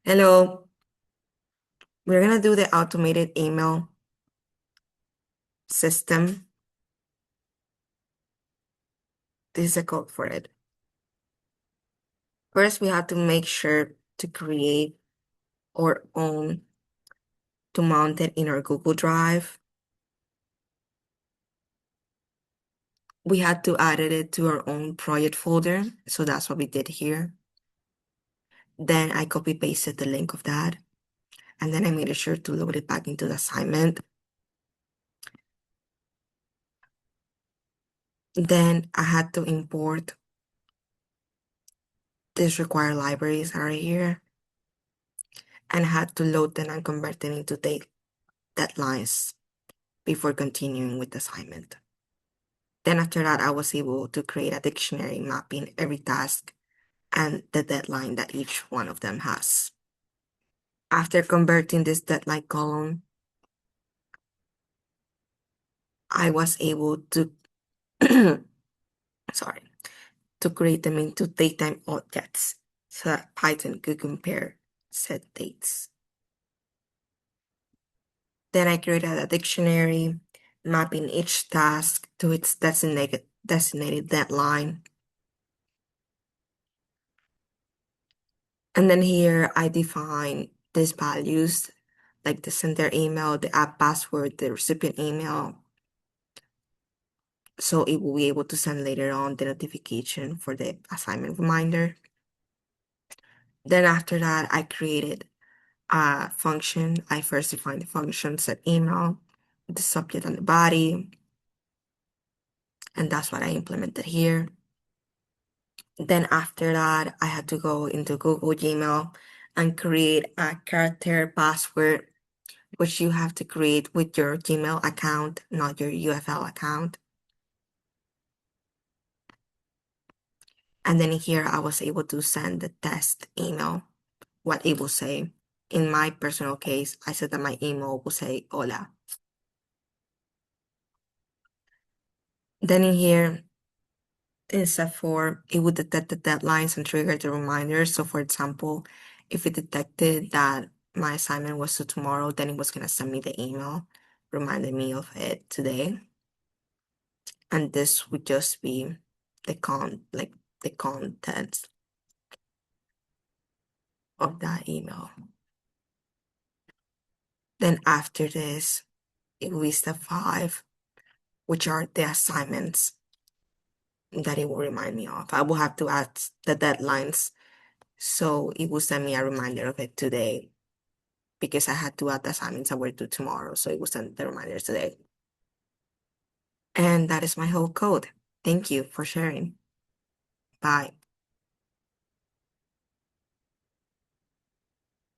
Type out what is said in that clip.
Hello, we're gonna do the automated email system. This is a code for it. First, we have to make sure to create our own to mount it in our Google Drive. We had to add it to our own project folder, so that's what we did here. Then I copy pasted the link of that, and then I made sure to load it back into the assignment. Then I had to import these required libraries that are here, and had to load them and convert them into date deadlines before continuing with the assignment. Then after that, I was able to create a dictionary mapping every task and the deadline that each one of them has. After converting this deadline column, I was able to, sorry, to create them into datetime objects so that Python could compare said dates. Then I created a dictionary mapping each task to its designated deadline. And then here I define these values like the sender email, the app password, the recipient email. So it will be able to send later on the notification for the assignment reminder. Then after that, I created a function. I first defined the function, set email, the subject and the body. And that's what I implemented here. Then after that, I had to go into Google Gmail and create a character password, which you have to create with your Gmail account, not your UFL account. And then here I was able to send the test email, what it will say. In my personal case, I said that my email will say hola. Then in here, in step 4, it would detect the deadlines and trigger the reminders. So for example, if it detected that my assignment was to tomorrow, then it was gonna send me the email reminding me of it today. And this would just be the contents of that email. Then after this, it will be step 5, which are the assignments that it will remind me of. I will have to add the deadlines, so it will send me a reminder of it today because I had to add the assignments that were due tomorrow, so it will send the reminders today. And that is my whole code. Thank you for sharing. Bye.